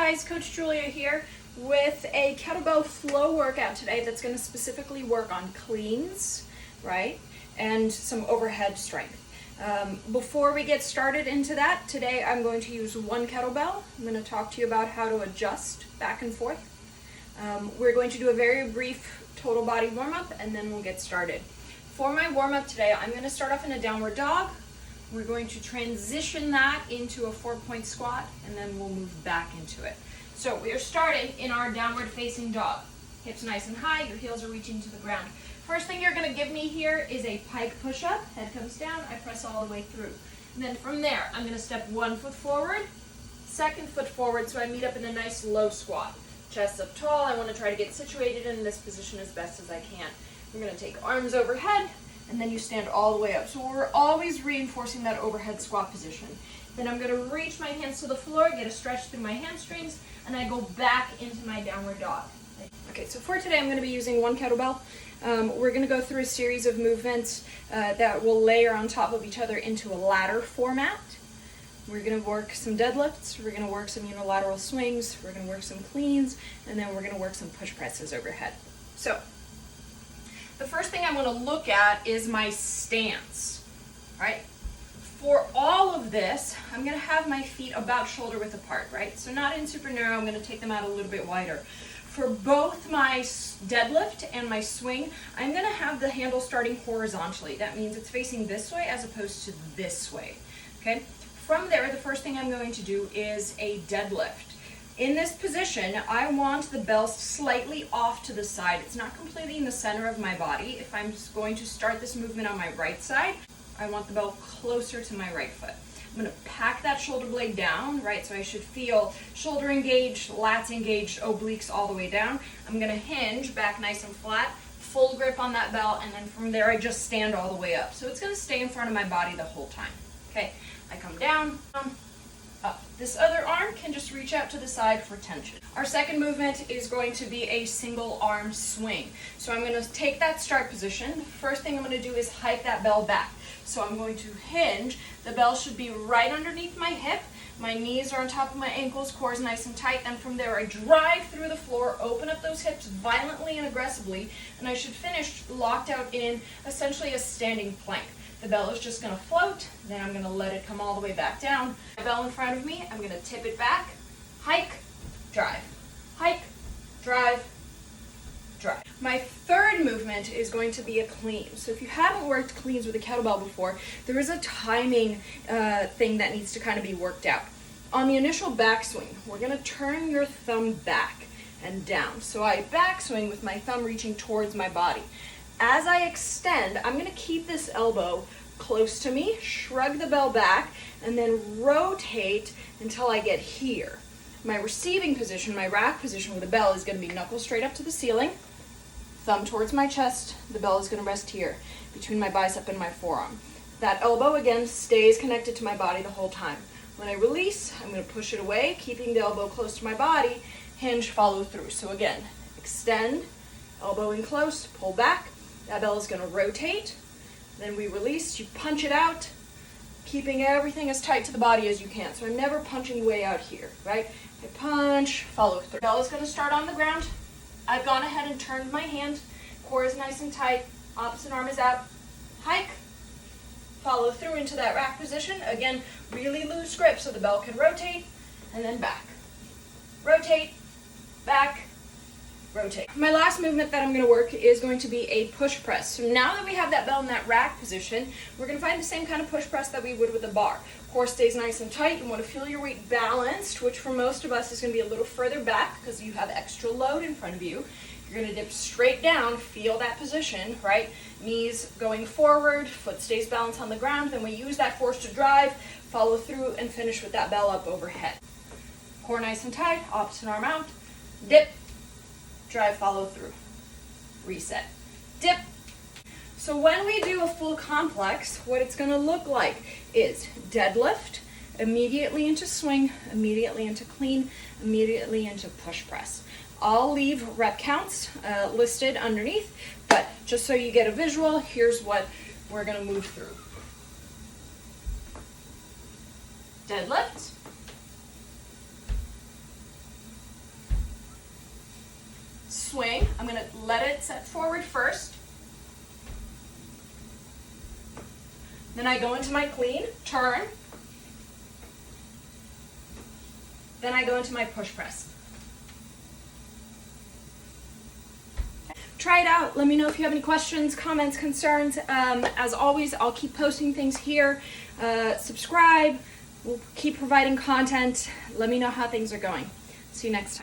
guys, Coach Julia here with a kettlebell flow workout today that's going to specifically work on cleans, right, and some overhead strength. Before we get started into that, today I'm going to use one kettlebell. I'm going to talk to you about how to adjust back and forth. We're going to do a very brief total body warm-up and then we'll get started. For my warm-up today, I'm going to start off in a downward dog. We're going to transition that into a 4-point squat, and then we'll move back into it. So we are starting in our downward facing dog. Hips nice and high, your heels are reaching to the ground. First thing you're going to give me here is a pike push-up. Head comes down, I press all the way through. And then from there, I'm going to step 1 foot forward, 2nd foot forward, so I meet up in a nice low squat. Chest up tall, I want to try to get situated in this position as best as I can. We're going to take arms overhead, and then you stand all the way up. So we're always reinforcing that overhead squat position. Then I'm going to reach my hands to the floor, get a stretch through my hamstrings, and I go back into my downward dog. Okay, so for today I'm going to be using one kettlebell. We're going to go through a series of movements that will layer on top of each other into a ladder format. We're going to work some deadlifts, we're going to work some unilateral swings, we're going to work some cleans, and then we're going to work some push presses overhead. So the first thing I want to look at is my stance, right? For all of this, I'm going to have my feet about shoulder width apart, right? So not in super narrow, I'm going to take them out a little bit wider. For both my deadlift and my swing, I'm going to have the handle starting horizontally. That means it's facing this way as opposed to this way, okay? From there, the first thing I'm going to do is a deadlift. In this position, I want the bell slightly off to the side. It's not completely in the center of my body. If I'm going to start this movement on my right side, I want the bell closer to my right foot. I'm going to pack that shoulder blade down, right? So I should feel shoulder engaged, lats engaged, obliques all the way down. I'm going to hinge back nice and flat, full grip on that bell, and then from there I just stand all the way up. So it's going to stay in front of my body the whole time. Okay, I come down, up. This other arm can just reach out to the side for tension. Our second movement is going to be a single arm swing. So I'm going to take that start position. First thing I'm going to do is hike that bell back. So I'm going to hinge. The bell should be right underneath my hip. My knees are on top of my ankles, core is nice and tight. And from there I drive through the floor, open up those hips violently and aggressively, and I should finish locked out in essentially a standing plank. The bell is just going to float, then I'm going to let it come all the way back down. My bell in front of me, I'm going to tip it back, hike, drive, drive. My third movement is going to be a clean. So if you haven't worked cleans with a kettlebell before, there is a timing thing that needs to kind of be worked out. On the initial backswing, we're going to turn your thumb back and down. So I backswing with my thumb reaching towards my body. As I extend, I'm going to keep this elbow close to me, shrug the bell back, and then rotate until I get here. My receiving position, my rack position with the bell is going to be knuckles straight up to the ceiling, thumb towards my chest. The bell is going to rest here between my bicep and my forearm. That elbow, again, stays connected to my body the whole time. When I release, I'm going to push it away, keeping the elbow close to my body, hinge, follow through. So again, extend, elbow in close, pull back. That bell is going to rotate, then we release, you punch it out, keeping everything as tight to the body as you can. So I'm never punching way out here, right? I punch, follow through. Bell is going to start on the ground. I've gone ahead and turned my hand, core is nice and tight, opposite arm is out, hike, follow through into that rack position. Again, really loose grip so the bell can rotate, and then back. Rotate, back, rotate. My last movement that I'm going to work is going to be a push press. So now that we have that bell in that rack position, we're going to find the same kind of push press that we would with a bar. Core stays nice and tight. You want to feel your weight balanced, which for most of us is going to be a little further back because you have extra load in front of you. You're going to dip straight down, feel that position, right? Knees going forward, foot stays balanced on the ground. Then we use that force to drive, follow through, and finish with that bell up overhead. Core nice and tight, opposite arm out, dip, drive, follow through, reset, dip. So when we do a full complex, what it's going to look like is deadlift, immediately into swing, immediately into clean, immediately into push press. I'll leave rep counts listed underneath, but just so you get a visual, here's what we're going to move through. Deadlift, swing. I'm gonna let it set forward first. Then I go into my clean, turn. Then I go into my push press. Try it out. Let me know if you have any questions, comments, concerns. As always, I'll keep posting things here. Subscribe. We'll keep providing content. Let me know how things are going. See you next time.